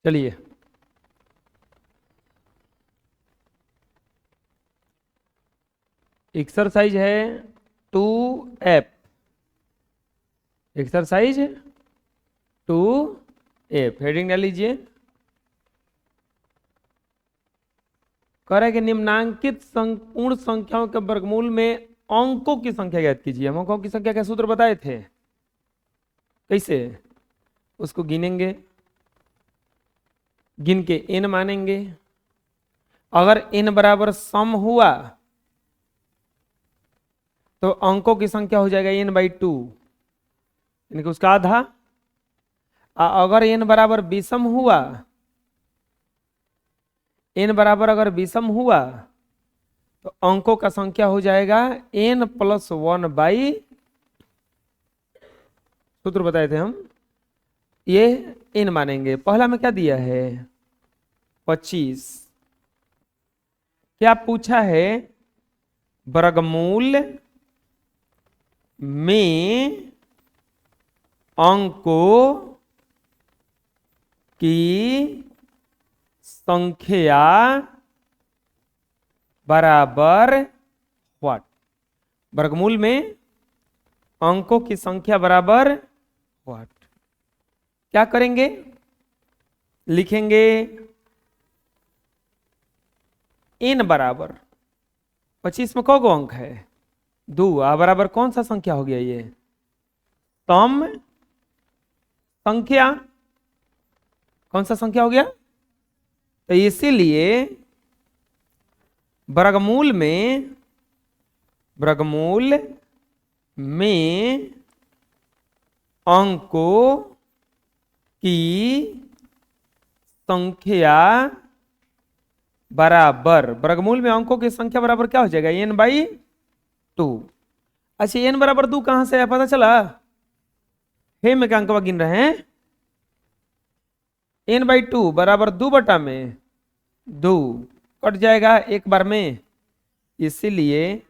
चलिए, एक्सरसाइज है 2F। Exercise 2F heading डाल लीजिए। कह रहा है कि निम्नांकित पूर्ण संख्याओं के वर्गमूल में अंकों की संख्या ज्ञात कीजिए। हम अंकों की संख्या का सूत्र बताए थे, कैसे उसको गिनेंगे, गिन के n मानेंगे। अगर n बराबर सम हुआ तो अंकों की संख्या हो जाएगा n/2, यानी कि उसका आधा। अगर n बराबर विषम हुआ, n बराबर अगर विषम हुआ तो अंकों का संख्या हो जाएगा n+1/, सूत्र बताए थे हम, ये n मानेंगे। पहला में क्या दिया है 25। क्या पूछा है वर्गमूल में अंकों की संख्या बराबर व्हाट। वर्गमूल में अंकों की संख्या बराबर व्हाट। क्या करेंगे, लिखेंगे n बराबर 25 में कौन अंक है 2, बराबर कौन सा संख्या हो गया, ये सम संख्या। कौन सा संख्या हो गया, तो इसीलिए वर्गमूल में अंकों की संख्या बराबर, वर्गमूल में अंकों की संख्या बराबर क्या हो जाएगा n/2। अच्छा, n बराबर 2 कहां से है पता चला, हे में क्या अंक गिन रहे हैं, n/2 बराबर 2/2 कट जाएगा एक बार में, इसीलिए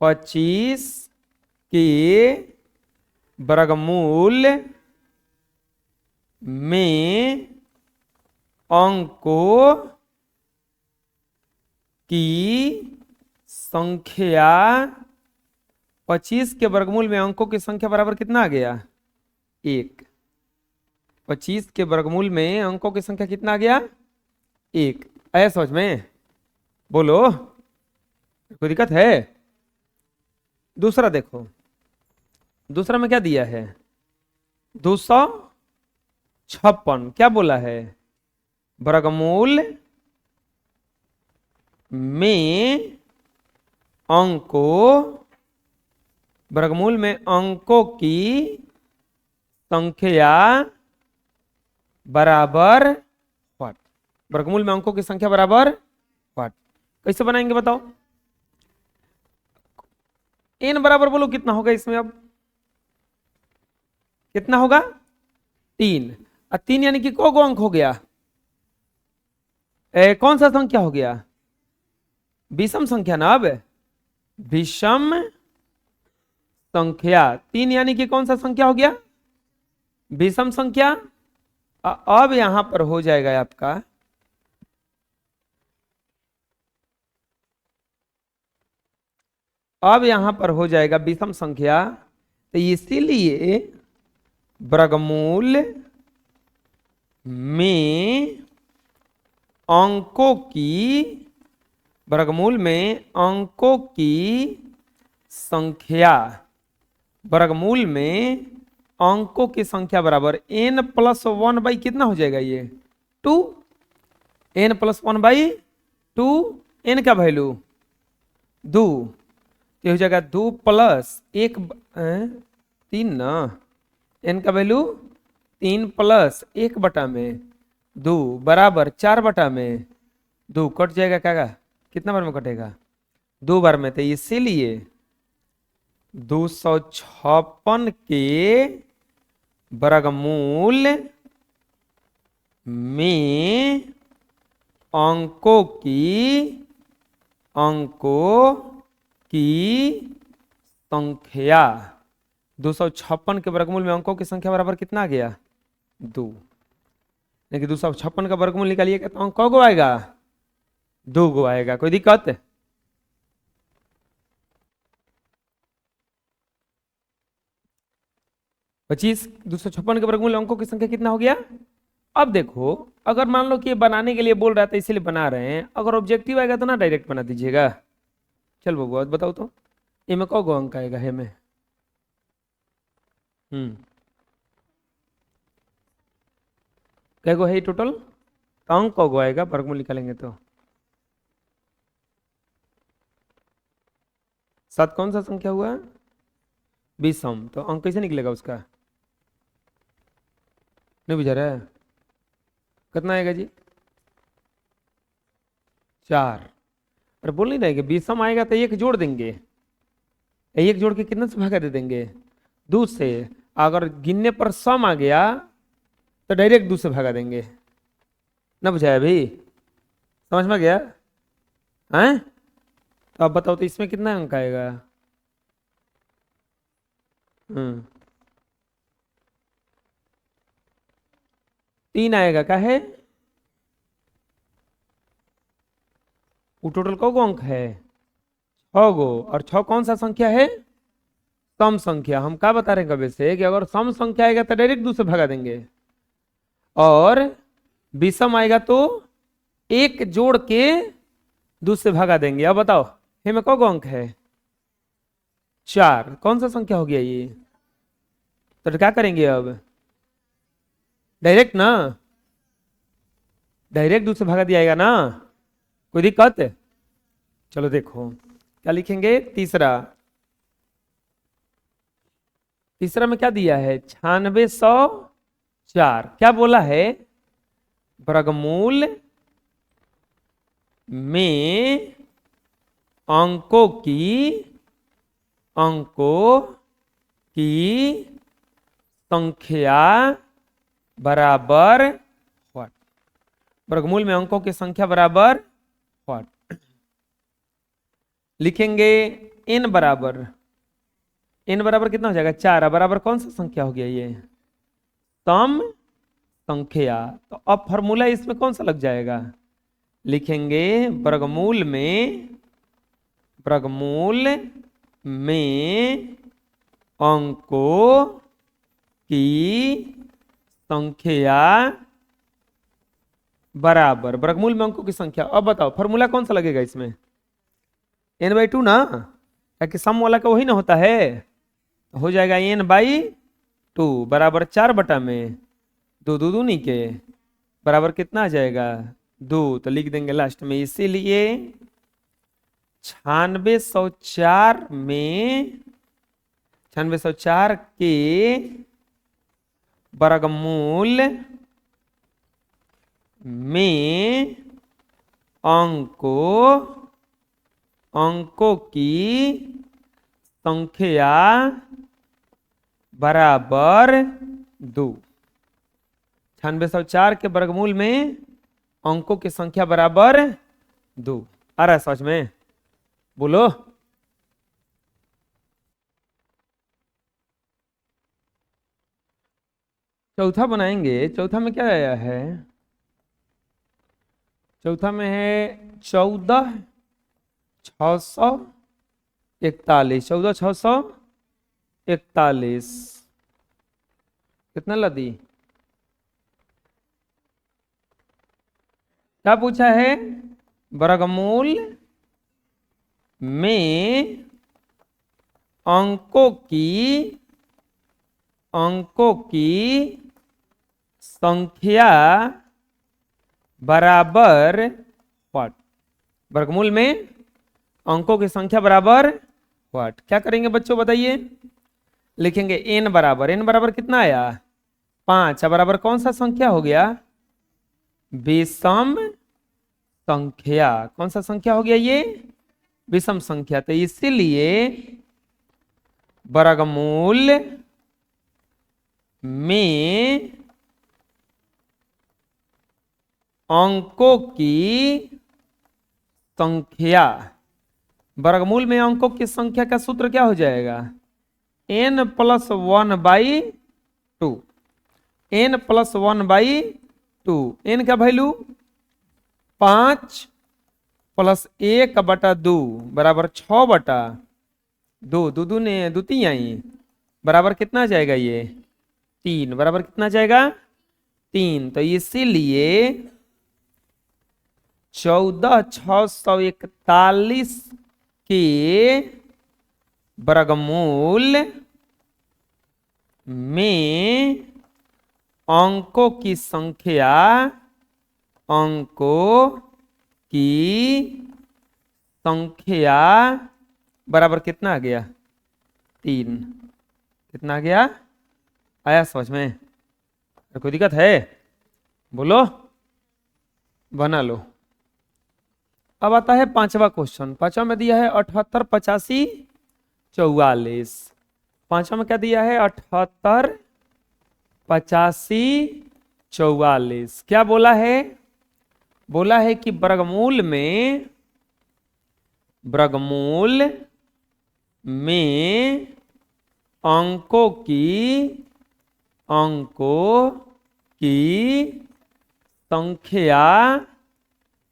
25 के वर्गमूल में अंकों की संख्या, 25 के वर्गमूल में अंकों की संख्या बराबर कितना आ गया 1। 25 के वर्गमूल में अंकों की संख्या कितना आ गया 1। आया समझ में, बोलो कोई दिक्कत है। दूसरा देखो, दूसरा में क्या दिया है 256। क्या बोला है वर्गमूल में अंकों की संख्या बराबर व्हाट। वर्गमूल में अंकों की संख्या बराबर व्हाट, कैसे बनाएंगे बताओ। n बराबर बोलो कितना होगा इसमें, अब कितना होगा 3। 3 यानी कि को अंक हो गया, कौन सा संख्या हो गया विषम संख्या ना। अब विषम संख्या 3 यानी कि कौन सा संख्या हो गया विषम संख्या। अब यहां पर हो जाएगा आपका विषम संख्या, तो इसीलिए वर्गमूल में अंकों की संख्या, वर्गमूल में अंकों की संख्या बराबर n+1/, कितना हो जाएगा ये 2, n+1/2, n का वैल्यू 2, ये हो जाएगा 2 + 1 3 ना, n का वैल्यू 3 + 1/2 बराबर 4/2 कट जाएगा। क्या कितना बार में कटेगा 2 बार में, तो इसीलिए 256 के वर्गमूल में अंकों की संख्या, 256 के वर्गमूल में अंकों की संख्या बराबर कितना आ गया 2। लेकिन 256 का वर्गमूल निकालिएगा तो अंक कौ आएगा? 2 आएगा। कोई दिक्कत? 25 256 के वर्गमूल अंकों की संख्या कितना हो गया? अब देखो, अगर मान लो कि ये बनाने के लिए बोल रहा था इसीलिए बना रहे हैं, अगर ऑब्जेक्टिव आएगा तो ना डायरेक्ट बना दीजिएगा। चल बबुआ बताओ तो, ये में कौ अंक आएगा? है में कै गो है टोटल? तो अंक कौ आएगा वर्गमूल निकालेंगे तो? 7 कौन सा संख्या हुआ? विषम। तो अंक कैसे निकलेगा उसका? नहीं बुझा रहा है? कितना आएगा जी? 4। अरे बोल नहीं रहे कि विषम आएगा तो 1 जोड़ देंगे। 1 जोड़ के कितना से भागा दे देंगे? 2 से। अगर गिनने पर सम आ गया तो डायरेक्ट 2 से भागा देंगे। ना बुझाया भाई? समझ में गया? हैं? तो अब बताओ तो इसमें कितना अंक आएगा? हम्म 3 आएगा। का है वो? टोटल कौ अंक है? 6 गो। और 6 कौन सा संख्या है? सम संख्या। हम क्या बता रहे हैं कभी से कि अगर सम संख्या आएगा तो डायरेक्ट 2 से भगा देंगे, और विषम आएगा तो 1 जोड़ के 2 से भगा देंगे। अब बताओ हे में कौ अंक है? 4। कौन सा संख्या हो गया ये? तो क्या करेंगे अब? डायरेक्ट ना, डायरेक्ट 2 से भगा दिया जाएगा ना। कोई दिक्कत? चलो देखो क्या लिखेंगे। तीसरा में क्या दिया है? 9604। क्या बोला है? वर्गमूल में अंकों की संख्या बराबर व्हाट? वर्गमूल में अंकों की संख्या बराबर व्हाट? लिखेंगे n बराबर कितना हो जाएगा? 4। बराबर कौन सा संख्या हो गया ये? सम संख्या। तो अब फॉर्मूला इसमें कौन सा लग जाएगा? लिखेंगे वर्गमूल में अंकों की संख्या बराबर, वर्गमूल में अंकों की संख्या। अब बताओ फॉर्मूला कौन सा लगेगा इसमें? n/2 ना, ताकि सम वाला का वही ना होता है। हो जाएगा n/2 बराबर 4 बटा में 2 2 दूनी के बराबर कितना आ जाएगा? 2। तो लिख देंगे लास्ट में, इसीलिए 9604 के वर्गमूल में अंकों की संख्या बराबर 2। 9604 के वर्गमूल में अंकों की संख्या बराबर 2। आ रहा है समझ में? बोलो। चौथा बनाएंगे। चौथा में क्या आया है? चौथा में है 14,641। 14,641 कितना लदी? क्या पूछा है? वर्गमूल में अंकों की संख्या बराबर व्हाट? वर्गमूल में अंकों की संख्या बराबर व्हाट? क्या करेंगे बच्चों बताइए? लिखेंगे n बराबर कितना आया? 5। बराबर कौन सा संख्या हो गया? विषम संख्या। कौन सा संख्या हो गया ये? विषम संख्या। तो इसीलिए वर्गमूल में अंकों की संख्या, वर्गमूल में अंकों की संख्या का सूत्र क्या हो जाएगा? n+1/2। n+1/2 two. एन का वैल्यू 5 प्लस 1/2 बराबर 6/2। दो दो ने दूती आई बराबर कितना जाएगा ये 3 बराबर कितना जाएगा 3। तो इसीलिए 14,641 के वर्गमूल में अंकों की संख्या बराबर कितना आ गया 3। कितना आ गया आया समझ में? कोई दिक्कत है बोलो बना लो। अब आता है पांचवा क्वेश्चन। पांचवा में दिया है 78, 85, 44। पांचवा में क्या दिया है 78, 85, 44। क्या बोला है? बोला है कि वर्गमूल में अंकों की संख्या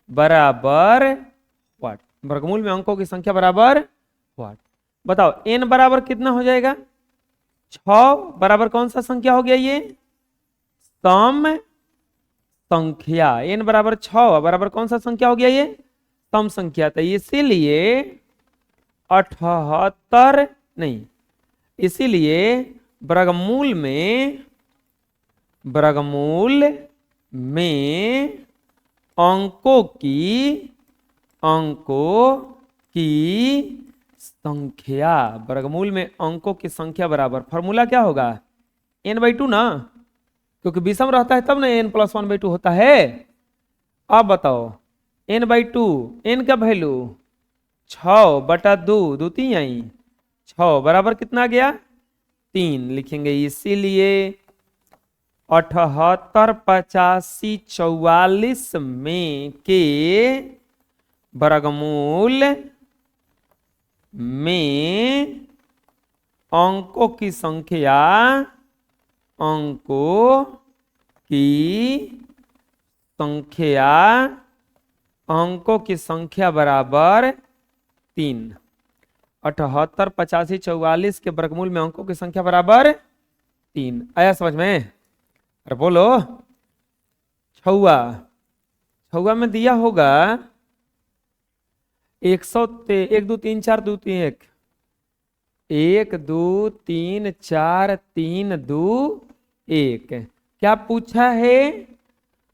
बराबर व्हाट। वर्गमूल में अंकों की संख्या बराबर व्हाट। बताओ n बराबर कितना हो जाएगा 6 बराबर कौन सा संख्या हो गया ये सम संख्या। n बराबर 6 बराबर कौन सा संख्या हो गया ये सम संख्या। तो इसीलिए 78 नहीं, इसीलिए वर्गमूल में अंकों की संख्या, वर्गमूल में अंकों की संख्या बराबर फॉर्मूला क्या होगा n/2 ना, क्योंकि विषम रहता है तब ना n+1/2 होता है। अब बताओ n/2, n का वैल्यू 6/2 दूती आई 6 बराबर कितना गया 3 लिखेंगे। इसीलिए 78, 85, 44 में के वर्गमूल में अंकों की संख्या बराबर 3। 78, 85, 44 के वर्गमूल में अंकों की संख्या बराबर 3। आया समझ में? अरे बोलो। छुआ में दिया होगा 100 1 2 3 4 2 3 1 1 2 3 4 3 2 1। क्या पूछा है?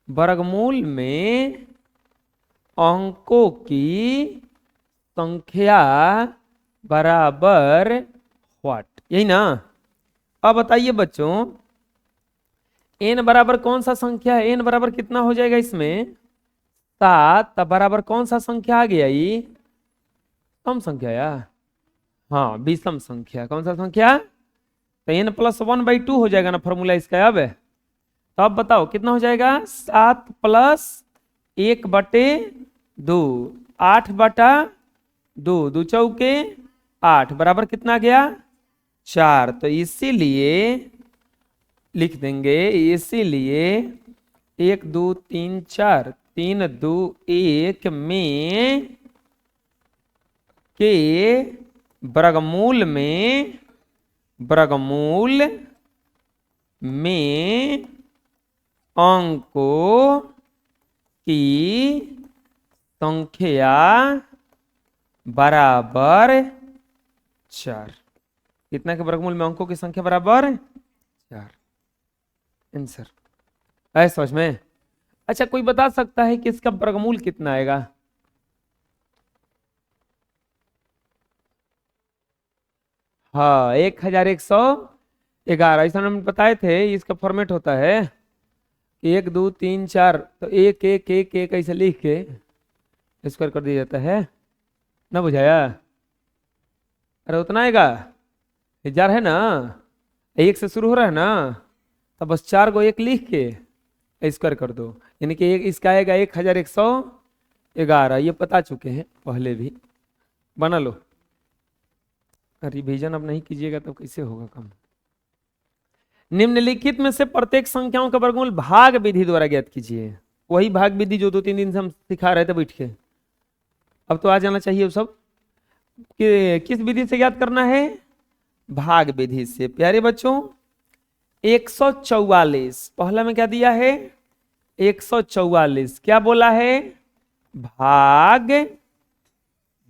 वर्गमूल में अंकों की संख्या बराबर व्हाट, यही ना। अब बताइए बच्चों n बराबर कौन सा संख्या है? n बराबर कितना हो जाएगा इसमें 7 बराबर कौन सा संख्या आ गया ये सम संख्या या हाँ विषम संख्या। कौन सा संख्या? तो n+1/2 हो जाएगा ना फॉर्मूला इसका। अब तो अब बताओ कितना हो जाएगा 7 + 1/2 8/2 2 चौके 8 बराबर कितना गया 4। तो इसीलिए लिख देंगे, इसीलिए 1 2 3 4 3 2 1 में के वर्गमूल में अंकों की संख्या बराबर 4। कितना के वर्गमूल में अंकों की संख्या बराबर 4। आंसर है समझ में? अच्छा कोई बता सकता है कि इसका वर्गमूल कितना आएगा? हाँ 1111। ऐसा हम बताए थे इसका फॉर्मेट होता है 1 2 3 4 तो 1 1 1 1 ऐसे लिख के स्क्वायर कर दिया जाता है ना। बुझाया? अरे उतना आएगा 1000 है ना, 1 से शुरू हो रहा है ना, तो बस 4 को 1 लिख के स्क्वायर कर दो, यानी कि इसका आएगा 1111। ये बता चुके हैं पहले भी। बना लो। रिवीजन अब नहीं कीजिएगा तो कैसे होगा काम। निम्नलिखित में से प्रत्येक संख्याओं का वर्गमूल भाग विधि द्वारा ज्ञात कीजिए। वही भाग विधि जो 2-3 दिन से हम सिखा रहे थे बैठ के, अब तो आ जाना चाहिए वो सब। कि किस विधि से ज्ञात करना है? भाग विधि से। प्यारे बच्चों 144 पहला में क्या दिया है? 144 क्या बोला है? भाग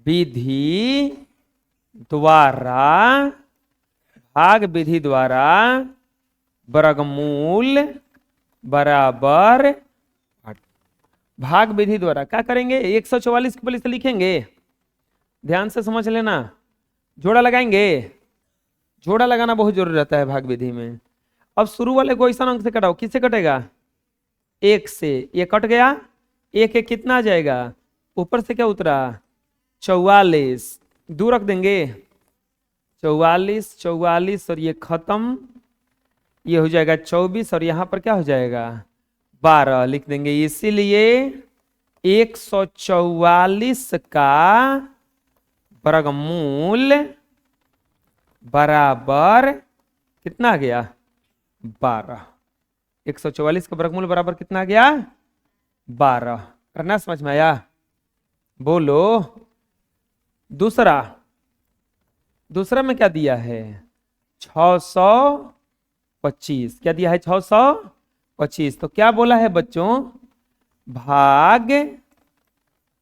विधि द्वारा, भाग विधि द्वारा वर्गमूल बराबर। भाग विधि द्वारा क्या करेंगे? 144 के पहले से लिखेंगे, ध्यान से समझ लेना। जोड़ा लगाएंगे, जोड़ा लगाना बहुत जरूरी रहता है भाग विधि में। अब शुरू वाले को ऐसा अंक से कटाओ, किससे कटेगा? 1 से। ये कट गया, 1 एक कितना आ जाएगा? ऊपर से क्या उतरा? 44। दूर रख देंगे 44, 44 और ये खत्म, ये हो जाएगा 24 और यहां पर क्या हो जाएगा? 12 लिख देंगे। इसीलिए 144 का वर्गमूल बराबर कितना आ गया? 12। 144 का वर्गमूल बराबर कितना आ गया? 12। करना समझ में आया? बोलो। दूसरा, दूसरा में क्या दिया है? 625। क्या दिया है? 625। तो क्या बोला है बच्चों? भाग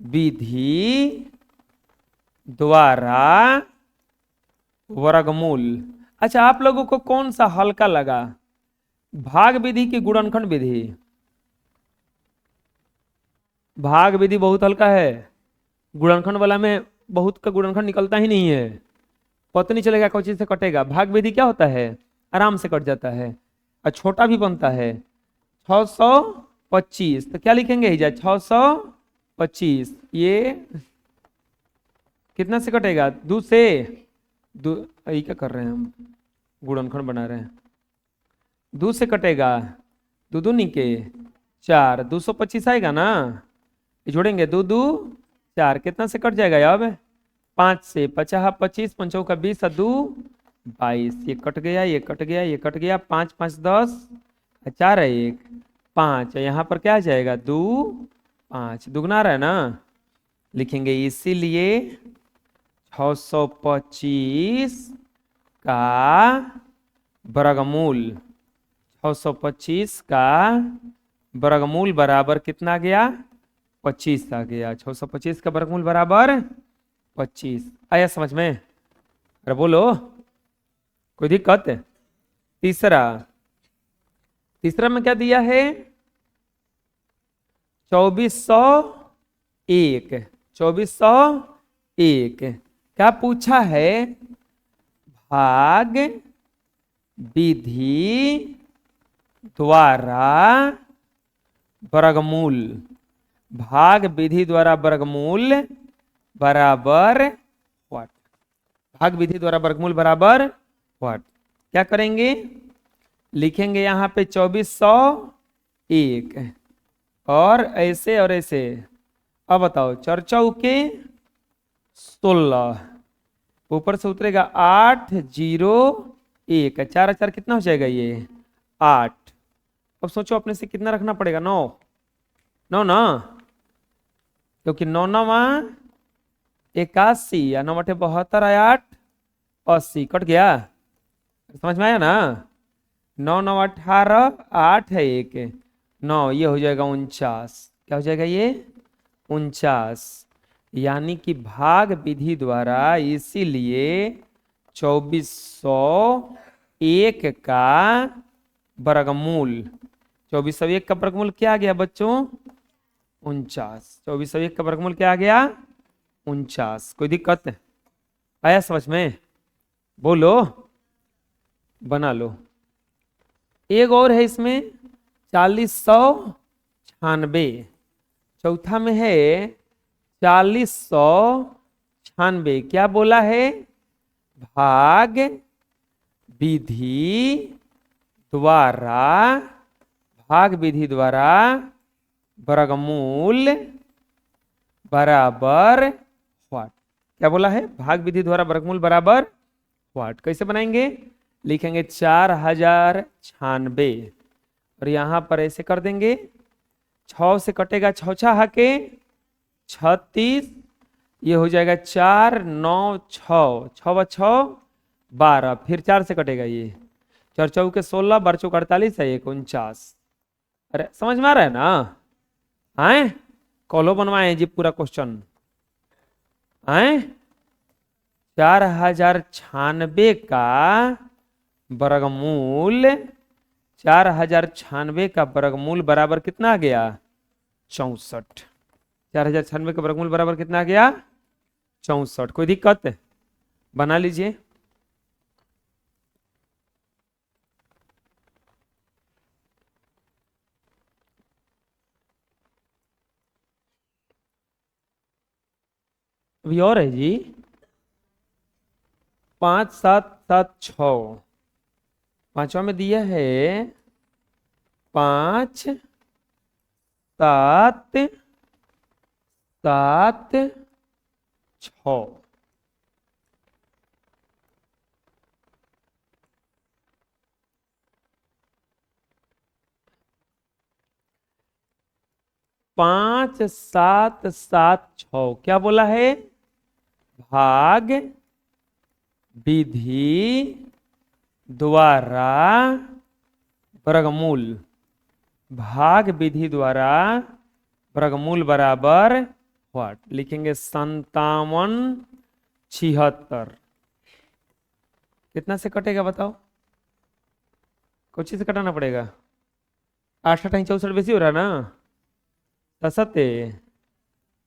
विधि द्वारा वर्गमूल। अच्छा, आप लोगों को कौन सा हल्का लगा? भाग विधि की गुणनखंड विधि? भाग विधि बहुत हल्का है, गुणनखंड वाला में बहुत का गुणनखंड निकलता ही नहीं है, पता नहीं चलेगा कौन चीज से कटेगा। भाग विधि क्या होता है? आराम से कट जाता है और छोटा भी बनता है। 625 तो क्या लिखेंगे? ही जाए 625। ये कितना से कटेगा? 2 से। यही क्या कर रहे हैं हम? गुणनखंड बना रहे हैं। 2 से कटेगा, 2 दूनी के 4, 225 आएगा ना। ये जोड़ेंगे 2 2 4, कितना से कट जाएगा अब? 5 से। 50 25, 5 का 20 और 2 22। ये कट गया, ये कट गया, ये कट गया। 5 5 10, 4 है 1 5। यहाँ पर क्या आ जाएगा? 2 5, दुगना रहा है ना। लिखेंगे इसीलिए 625 का वर्गमूल, 625 का वर्गमूल बराबर कितना गया? 25 आ गया। 625 का वर्गमूल बराबर 25। आया समझ में? अरे बोलो, कोई दिक्कत? तीसरा, तीसरा में क्या दिया है? 2401। 2401 क्या पूछा है? भाग विधि द्वारा वर्गमूल, भाग विधि द्वारा वर्गमूल बराबर व्हाट? भाग विधि द्वारा वर्गमूल बराबर व्हाट? क्या करेंगे? लिखेंगे यहाँ पे 2401 और ऐसे और ऐसे। अब बताओ, 4 चौके 16, ऊपर से उतरेगा 801, 4 4 कितना हो जाएगा? ये 8। अब सोचो अपने से कितना रखना पड़ेगा? 9 9 ना, क्योंकि 9 9 81 या 9 8 72 8 80 कट गया। समझ में आया ना? 9 9 18 8 है 1 9, ये हो जाएगा 49। क्या हो जाएगा? ये 49। यानी कि भाग विधि द्वारा इसीलिए 2401 का वर्गमूल, 2401 का वर्गमूल क्या आ गया बच्चों? 49। 2401 का वर्गमूल क्या आ गया? 49। कोई दिक्कत? आया समझ में? बोलो, बना लो। एक और है इसमें 4096। चौथा में है 4096। क्या बोला है? भाग विधि द्वारा, भाग विधि द्वारा वर्गमूल बराबर व्हाट? क्या बोला है? भाग विधि द्वारा वर्गमूल बराबर व्हाट? कैसे बनाएंगे? लिखेंगे 4096 और यहाँ पर ऐसे कर देंगे, 6 से कटेगा 6 6 के 36, ये हो जाएगा 4 9 6 6 6 12, फिर 4 से कटेगा ये 4 चौके 16 12 चौक 48 है 49। अरे समझ में आ रहा है ना? आए कॉलो बनवाए जी पूरा क्वेश्चन। आए 4096 का वर्गमूल, 4096 का वर्गमूल बराबर कितना आ गया? 64। 4096 का वर्गमूल बराबर कितना आ गया? 64। कोई दिक्कत? बना लीजिए। अभी और है जी, 5 7 7 6, पांचवा में दिया है 5 7 7 6। पांच सात सात छ क्या बोला है? भाग विधि द्वारा वर्गमूल, भाग विधि द्वारा वर्गमूल बराबर व्हाट? लिखेंगे 5776। कितना से कटेगा बताओ? कुछ से कटाना पड़ेगा। 8 8 64 बेसी हो रहा है ना? 7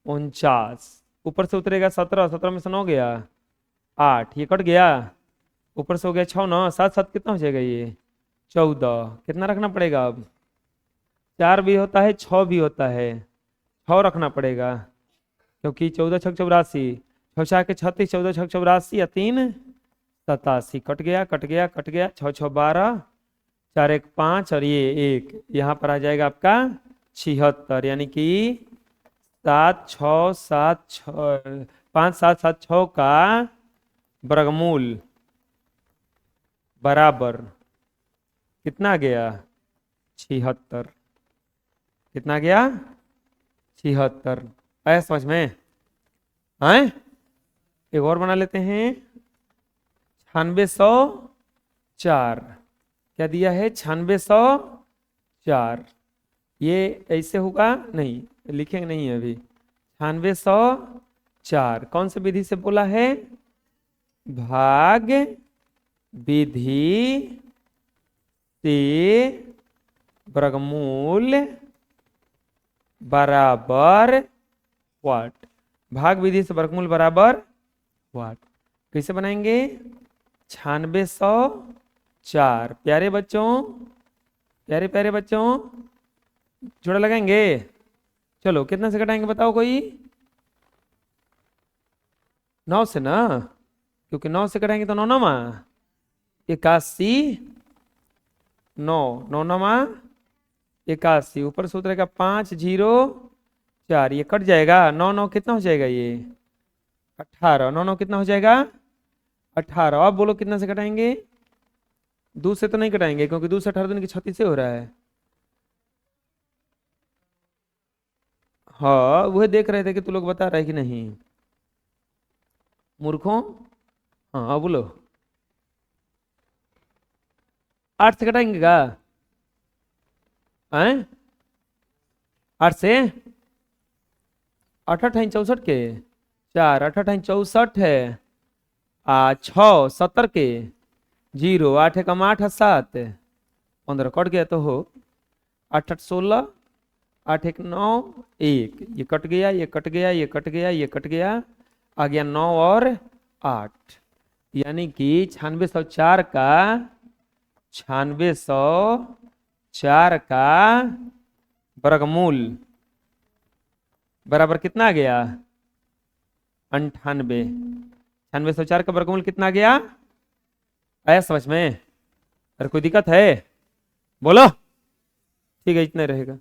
49, ऊपर से उतरेगा 17, 17 में से 9 गया 8, ये कट गया, ऊपर से हो गया 6 9 7 7 कितना हो जाएगा ये? 14। कितना रखना पड़ेगा अब? 4 भी होता है 6 भी होता है, 6 रखना पड़ेगा क्योंकि 14 6 84, 6 6 के 36, 14 6 84 या 3 87, कट गया कट गया कट गया, 6 6 12, 4 1 5 और ये 1, यहाँ पर आ जाएगा आपका 76, यानी कि 7 6 7 6 5 7 7 6 का वर्गमूल बराबर कितना गया? 76। कितना गया? 76। आया समझ में? आए एक और बना लेते हैं। 9604 क्या दिया है? 9604, ये ऐसे होगा नहीं, लिखेंगे नहीं है अभी। 9604 कौन से विधि से बोला है? भाग विधि से वर्गमूल बराबर व्हाट? भाग विधि से वर्गमूल बराबर व्हाट? कैसे बनाएंगे? 9604। प्यारे बच्चों, प्यारे प्यारे बच्चों, जोड़ा लगाएंगे। चलो कितना से कटाएंगे बताओ कोई? 9 से ना, क्योंकि 9 से कटाएंगे तो 9 9 81, 9 9 9 81, ऊपर से उतरेगा 5 0 4, ये कट जाएगा। 9 9 कितना हो जाएगा ये? 18। 9 9 कितना हो जाएगा? 18। अब बोलो कितना से कटाएंगे? 2 से तो नहीं कटाएंगे क्योंकि 2 से 18 दूनी की 36 से हो रहा है। हाँ वह देख रहे थे कि तू लोग बता रहे कि नहीं मूर्खों। हाँ अब बोलो 8 से कटाएंगे का? 8 से 8 8 64 के 4, 8 8 64 है, 6 70 के 0, 8 1 8 7 15, कट गया तो हो 8 8 16, 8 1 9 1, ये कट गया ये कट गया ये कट गया ये कट गया, आ गया 9 और 8, यानी कि 9604 का 9604 का वर्गमूल बराबर कितना आ गया? 98। 9604 का वर्गमूल कितना आ गया? आया समझ में? अरे कोई दिक्कत है? बोलो। ठीक है इतना रहेगा।